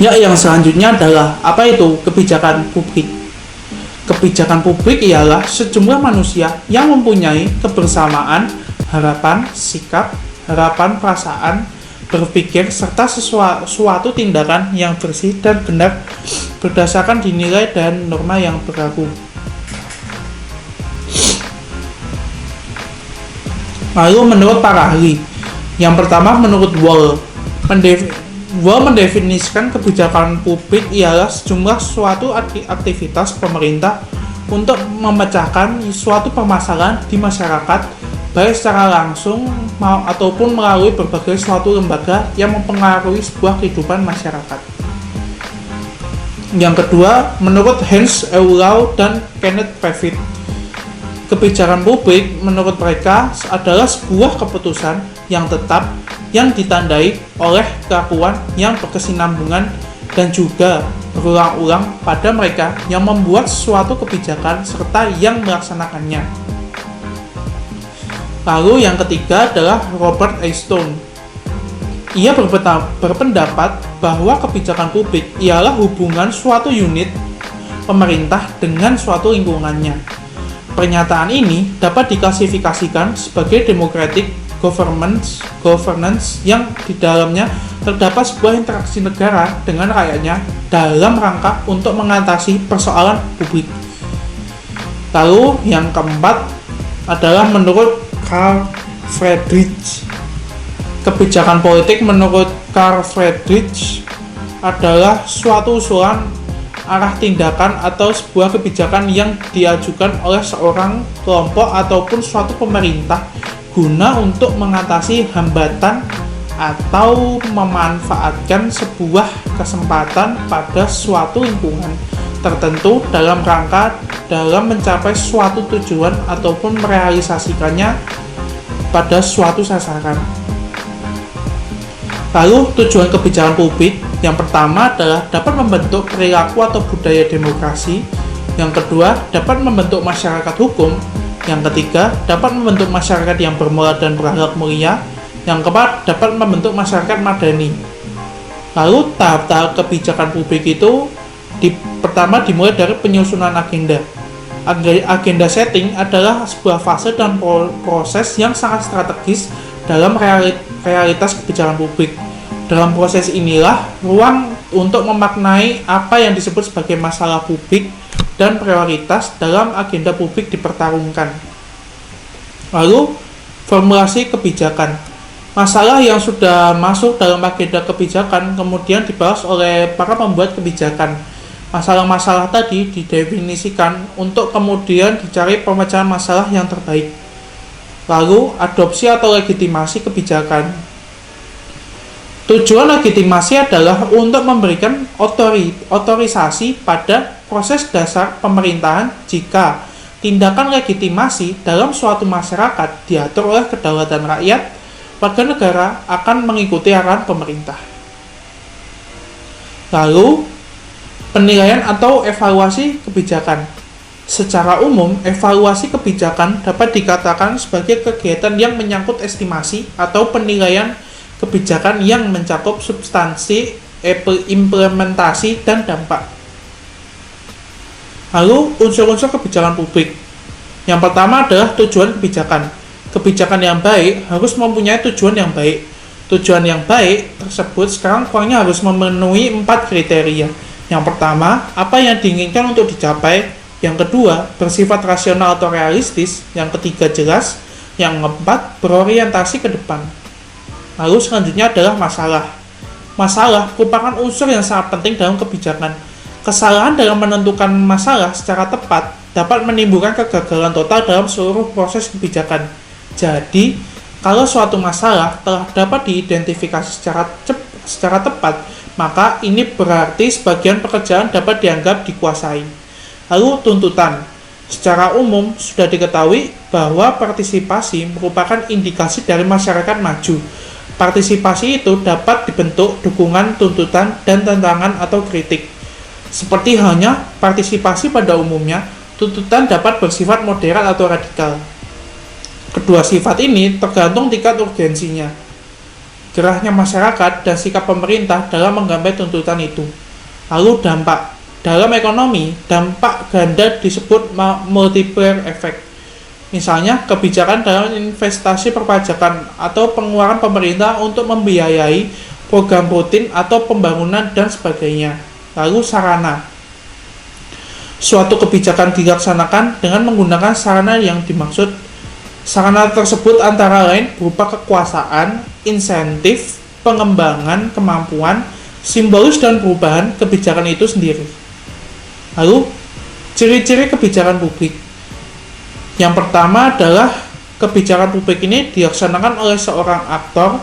Ya, yang selanjutnya adalah apa itu kebijakan publik. Kebijakan publik ialah sejumlah manusia yang mempunyai kebersamaan, harapan, sikap, harapan, perasaan, berpikir, serta suatu tindakan yang bersih dan benar berdasarkan nilai dan norma yang berlaku. Lalu menurut para ahli, yang pertama menurut Wall mendefinisikan kebijakan publik ialah sejumlah suatu aktivitas pemerintah untuk memecahkan suatu permasalahan di masyarakat, baik secara langsung ataupun melalui berbagai suatu lembaga yang mempengaruhi sebuah kehidupan masyarakat. Yang kedua, menurut Hans Eulau dan Kenneth Pavitt, kebijakan publik menurut mereka adalah sebuah keputusan yang tetap yang ditandai oleh kelakuan yang berkesinambungan dan juga berulang-ulang pada mereka yang membuat suatu kebijakan serta yang melaksanakannya. Lalu yang ketiga adalah Robert A. Stone. Ia berpendapat bahwa kebijakan publik ialah hubungan suatu unit pemerintah dengan suatu lingkungannya. Pernyataan ini dapat diklasifikasikan sebagai democratic governance yang di dalamnya terdapat sebuah interaksi negara dengan rakyatnya dalam rangka untuk mengatasi persoalan publik. Lalu yang keempat adalah menurut Carl Friedrich. Kebijakan politik menurut Carl Friedrich adalah suatu usulan arah tindakan atau sebuah kebijakan yang diajukan oleh seorang kelompok ataupun suatu pemerintah guna untuk mengatasi hambatan atau memanfaatkan sebuah kesempatan pada suatu lingkungan tertentu dalam rangka dalam mencapai suatu tujuan ataupun merealisasikannya pada suatu sasaran. Lalu tujuan kebijakan publik yang pertama adalah dapat membentuk perilaku atau budaya demokrasi. Yang kedua, dapat membentuk masyarakat hukum. Yang ketiga, dapat membentuk masyarakat yang bermoral dan berakhlak mulia. Yang keempat, dapat membentuk masyarakat madani. Lalu tahap-tahap kebijakan publik itu pertama dimulai dari penyusunan agenda. Agenda setting adalah sebuah fase dan proses yang sangat strategis dalam realitas kebijakan publik. Dalam proses inilah ruang untuk memaknai apa yang disebut sebagai masalah publik dan prioritas dalam agenda publik dipertarungkan. Lalu, formulasi kebijakan. Masalah yang sudah masuk dalam agenda kebijakan kemudian dibahas oleh para pembuat kebijakan. Masalah-masalah tadi didefinisikan untuk kemudian dicari pemecahan masalah yang terbaik. Lalu, adopsi atau legitimasi kebijakan. Tujuan legitimasi adalah untuk memberikan otorisasi pada proses dasar pemerintahan jika tindakan legitimasi dalam suatu masyarakat diatur oleh kedaulatan rakyat, warga negara akan mengikuti arahan pemerintah. Lalu, penilaian atau evaluasi kebijakan. Secara umum, evaluasi kebijakan dapat dikatakan sebagai kegiatan yang menyangkut estimasi atau penilaian kebijakan yang mencakup substansi, implementasi, dan dampak. Lalu, unsur-unsur kebijakan publik. Yang pertama adalah tujuan kebijakan. Kebijakan yang baik harus mempunyai tujuan yang baik. Tujuan yang baik tersebut sekarang kurangnya harus memenuhi 4 kriteria. Yang pertama, apa yang diinginkan untuk dicapai. Yang kedua, bersifat rasional atau realistis. Yang ketiga, jelas. Yang keempat, berorientasi ke depan. Lalu selanjutnya adalah masalah. Masalah merupakan unsur yang sangat penting dalam kebijakan. Kesalahan dalam menentukan masalah secara tepat dapat menimbulkan kegagalan total dalam seluruh proses kebijakan. Jadi, kalau suatu masalah telah dapat diidentifikasi secara tepat, maka ini berarti sebagian pekerjaan dapat dianggap dikuasai. Lalu tuntutan. Secara umum sudah diketahui bahwa partisipasi merupakan indikasi dari masyarakat maju. Partisipasi itu dapat dibentuk dukungan, tuntutan, dan tantangan atau kritik. Seperti halnya partisipasi pada umumnya, tuntutan dapat bersifat moderat atau radikal. Kedua sifat ini tergantung tingkat urgensinya. gerahnya masyarakat dan sikap pemerintah dalam menggapai tuntutan itu. Lalu dampak. Dalam ekonomi, dampak ganda disebut multiplier effect. Misalnya, kebijakan dalam investasi perpajakan atau pengeluaran pemerintah untuk membiayai program rutin atau pembangunan dan sebagainya. Lalu sarana. Suatu kebijakan dilaksanakan dengan menggunakan sarana yang dimaksud. Sarana tersebut antara lain berupa kekuasaan, insentif, pengembangan kemampuan, simbolis dan perubahan kebijakan itu sendiri. Lalu, ciri-ciri kebijakan publik. Yang pertama adalah kebijakan publik ini dilaksanakan oleh seorang aktor.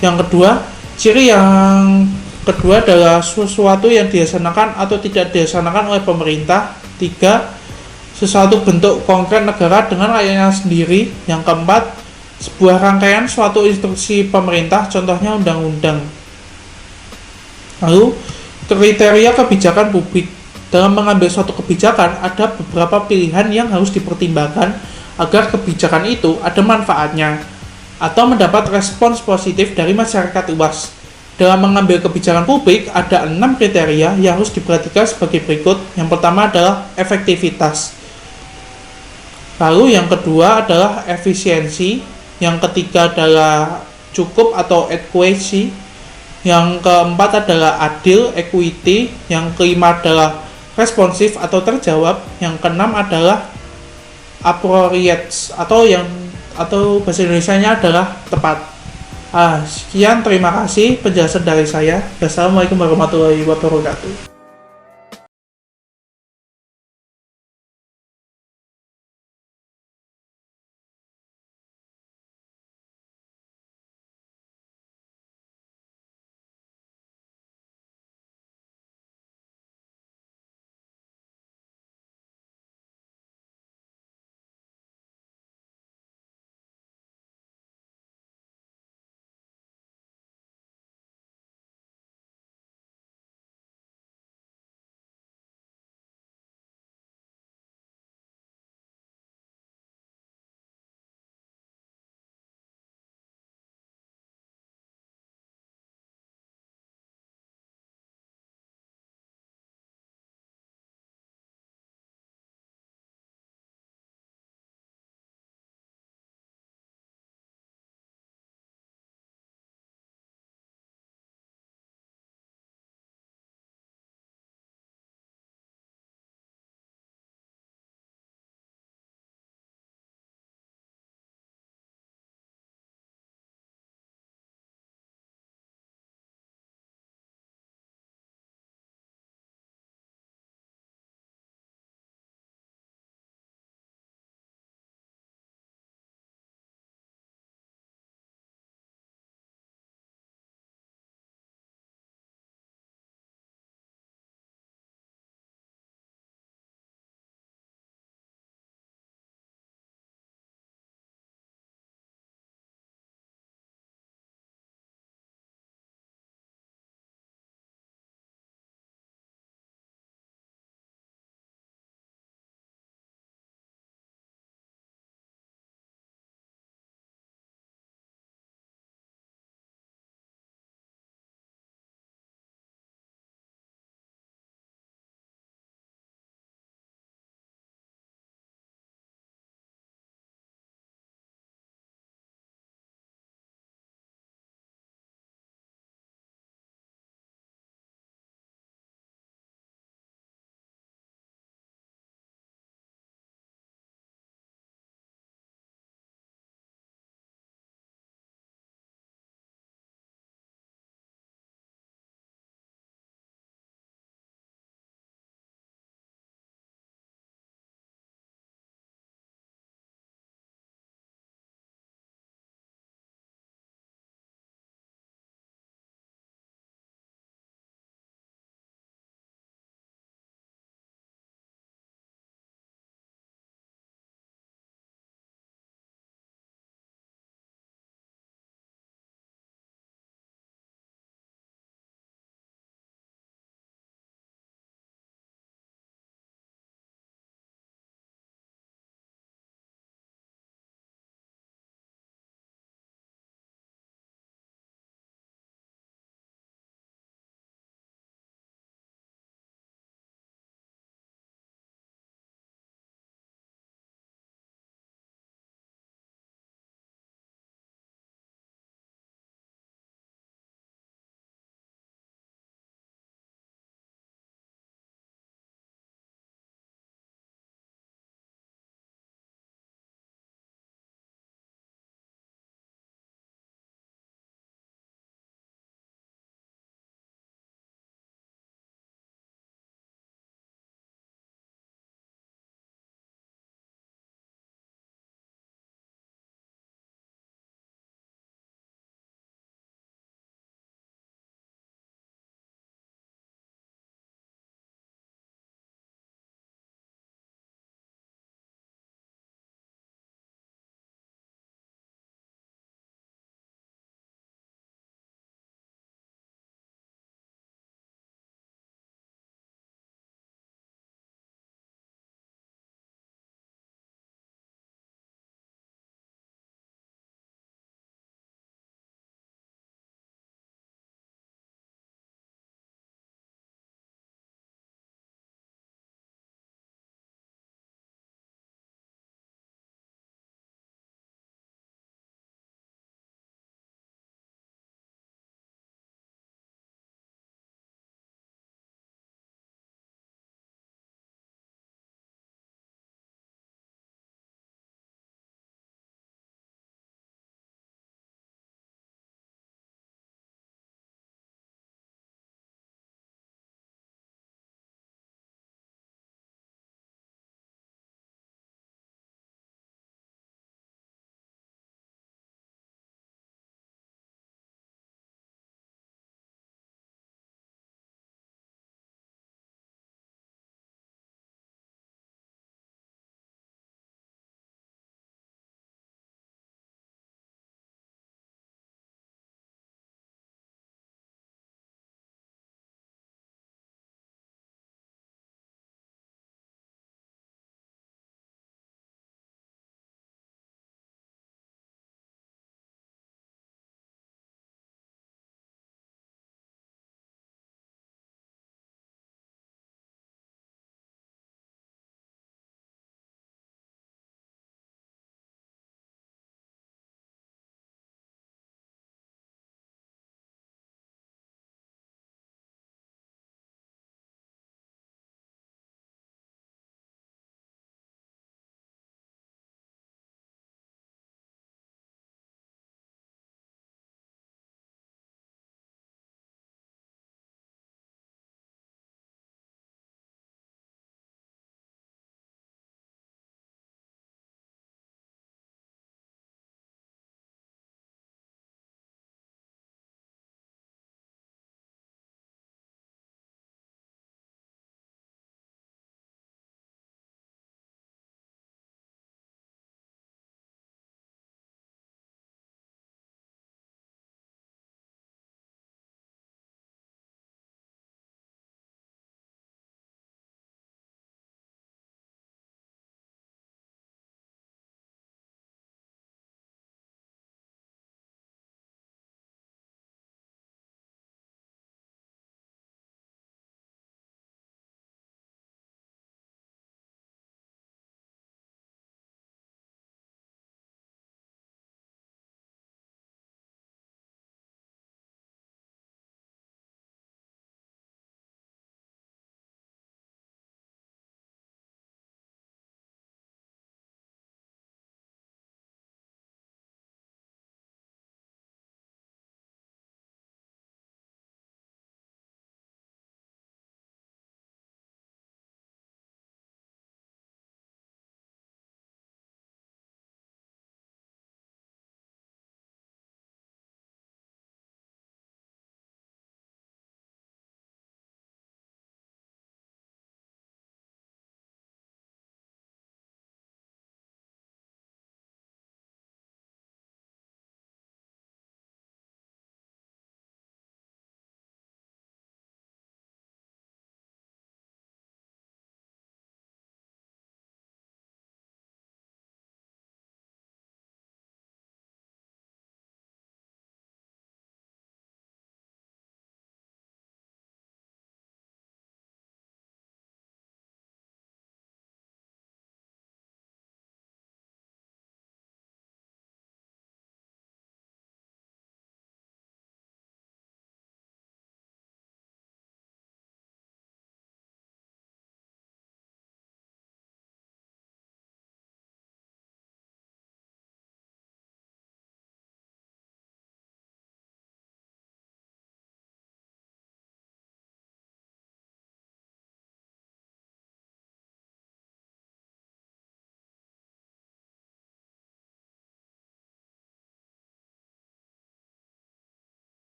Yang kedua, ciri yang kedua adalah sesuatu yang dilaksanakan atau tidak dilaksanakan oleh pemerintah. 3. Sesuatu bentuk konkret negara dengan rakyatnya sendiri. Yang keempat, sebuah rangkaian suatu instruksi pemerintah, contohnya undang-undang. Lalu, kriteria kebijakan publik. Dalam mengambil suatu kebijakan, ada beberapa pilihan yang harus dipertimbangkan agar kebijakan itu ada manfaatnya atau mendapat respons positif dari masyarakat luas. Dalam mengambil kebijakan publik, ada 6 kriteria yang harus diperhatikan sebagai berikut. Yang pertama adalah efektivitas. Lalu yang kedua adalah efisiensi. Yang ketiga adalah cukup atau adequacy. Yang keempat adalah adil, equity. Yang kelima adalah responsif atau terjawab. Yang keenam adalah appropriate atau bahasa Indonesianya adalah tepat. Sekian, terima kasih penjelasan dari saya. Wassalamualaikum warahmatullahi wabarakatuh.